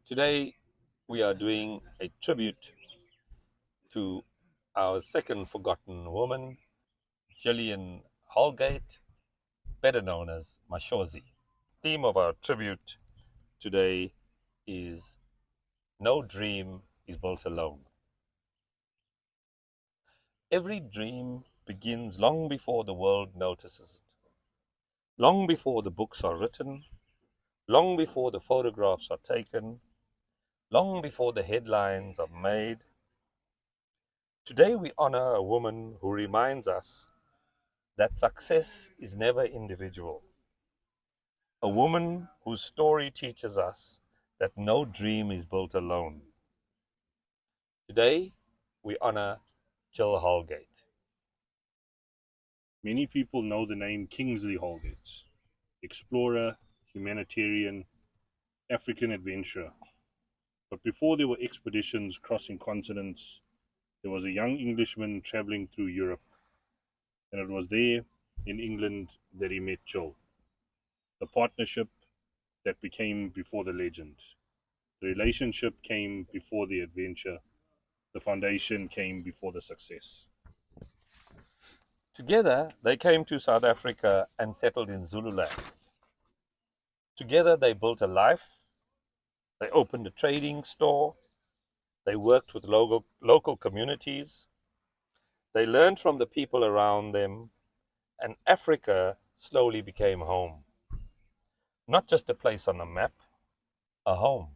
Today, we are doing a tribute to our second forgotten woman, Gillian Holgate, better known as Mashozi. Theme of our tribute today is No Dream is Built Alone. Every dream begins long before the world notices it, long before the books are written, long before the photographs are taken, long before the headlines are made. Today, we honor a woman who reminds us that success is never individual. A woman whose story teaches us that no dream is built alone. Today, we honor Jill Holgate. Many people know the name Kingsley Holgate, explorer, humanitarian, African adventurer. But before there were expeditions crossing continents, there was a young Englishman traveling through Europe, and it was there in England that he met Jill. The partnership that became before the legend. The relationship came before the adventure. The foundation came before the success. Together, they came to South Africa and settled in Zululand. Together, they built a life. They opened a trading store. They worked with local communities. They learned from the people around them, and Africa slowly became home. Not just a place on a map, a home.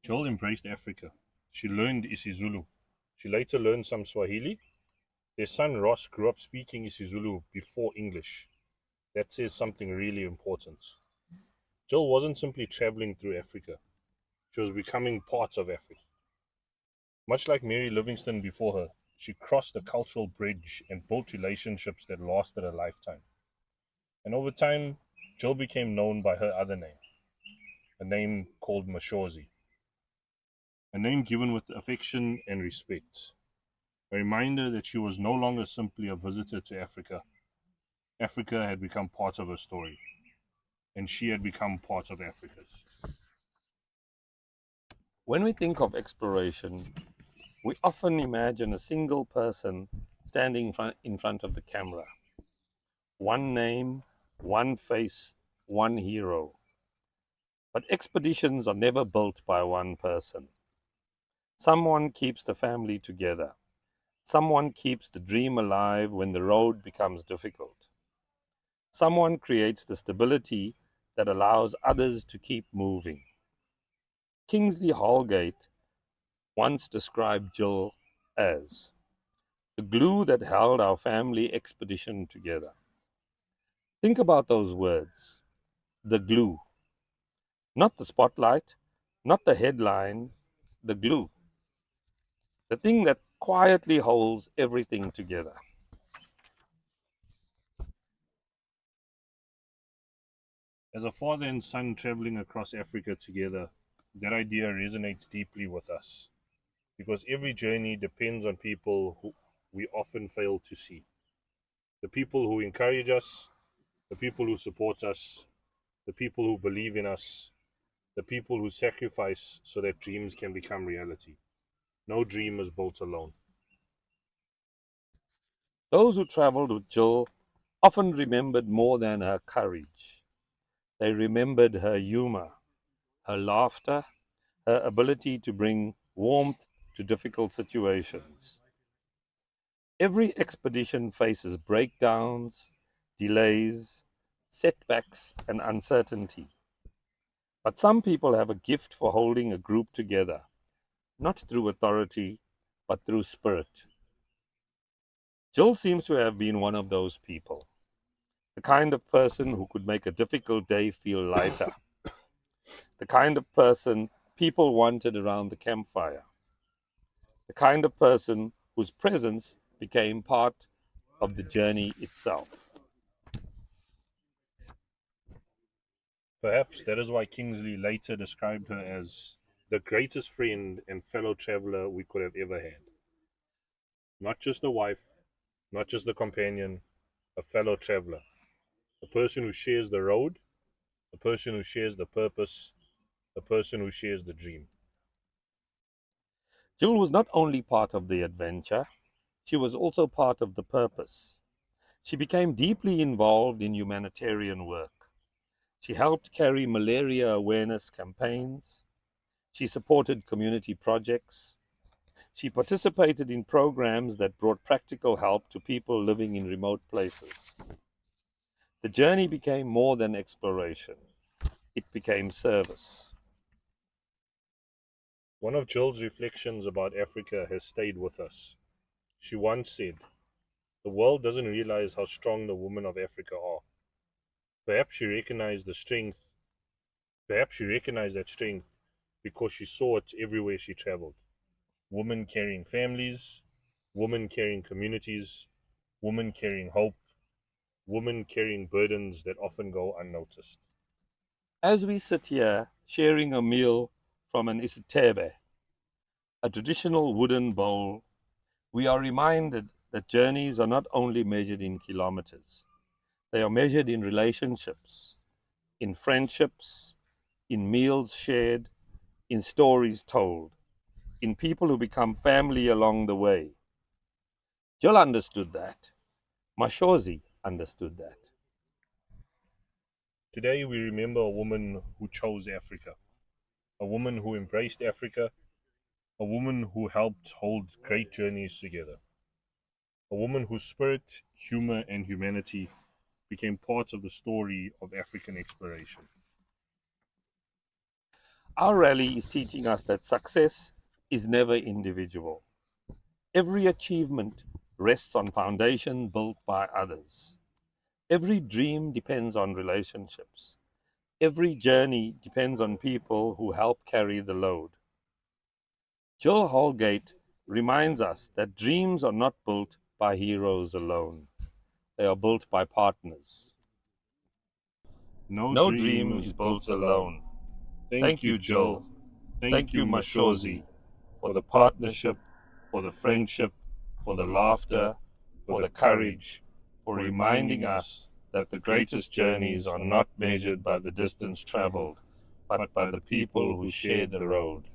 Jill embraced Africa. She learned isiZulu. She later learned some Swahili. Their son Ross grew up speaking isiZulu before English. That says something really important. Jill wasn't simply traveling through Africa, she was becoming part of Africa. Much like Mary Livingstone before her, she crossed a cultural bridge and built relationships that lasted a lifetime. And over time, Jill became known by her other name, a name called Mashozi, a name given with affection and respect. A reminder that she was no longer simply a visitor to Africa. Africa had become part of her story, and she had become part of Africa's. When we think of exploration, we often imagine a single person standing in front of the camera. One name, one face, one hero. But expeditions are never built by one person. Someone keeps the family together. Someone keeps the dream alive when the road becomes difficult. Someone creates the stability that allows others to keep moving. Kingsley Holgate once described Jill as the glue that held our family expedition together. Think about those words, the glue. Not the spotlight, not the headline, the glue. The thing that quietly holds everything together. As a father and son traveling across Africa together, that idea resonates deeply with us because every journey depends on people who we often fail to see. The people who encourage us, the people who support us, the people who believe in us, the people who sacrifice so that dreams can become reality. No dream is built alone. Those who traveled with Jill often remembered more than her courage. They remembered her humor, her laughter, her ability to bring warmth to difficult situations. Every expedition faces breakdowns, delays, setbacks, and uncertainty. But some people have a gift for holding a group together, not through authority, but through spirit. Jill seems to have been one of those people, the kind of person who could make a difficult day feel lighter, the kind of person people wanted around the campfire, the kind of person whose presence became part of the journey itself. Perhaps that is why Kingsley later described her as the greatest friend and fellow traveler we could have ever had. Not just a wife, not just a companion, a fellow traveler, a person who shares the road, a person who shares the purpose, a person who shares the dream. Jill was not only part of the adventure, she was also part of the purpose. She became deeply involved in humanitarian work. She helped carry malaria awareness campaigns. She supported community projects. She participated in programs that brought practical help to people living in remote places. The journey became more than exploration, it became service. One of Jill's reflections about Africa has stayed with us. She once said, "The world doesn't realize how strong the women of Africa are." Perhaps she recognized the strength, perhaps she recognized that strength because she saw it everywhere she traveled. Women carrying families, women carrying communities, women carrying hope, women carrying burdens that often go unnoticed. As we sit here sharing a meal from an isitebe, a traditional wooden bowl, we are reminded that journeys are not only measured in kilometers, they are measured in relationships, in friendships, in meals shared, in stories told, in people who become family along the way. Jill understood that. Mashozi understood that. Today we remember a woman who chose Africa, a woman who embraced Africa, a woman who helped hold great journeys together, a woman whose spirit, humor, and humanity became parts of the story of African exploration. Our rally is teaching us that success is never individual. Every achievement rests on foundation built by others. Every dream depends on relationships. Every journey depends on people who help carry the load. Jill Holgate reminds us that dreams are not built by heroes alone. They are built by partners. No No dream dream is is built built alone. alone. Thank Thank you, you, Jill. Jill. Thank Thank you, you, Mashozi, Mashozi, for for the the partnership, partnership, for for the the friendship, friendship, for for the the laughter, laughter, for for the the courage, courage, for for reminding reminding us us that that the the greatest greatest journeys journeys are are not not measured measured by by the the distance distance traveled, traveled, but but by by the the people people who who shared shared the the road. road.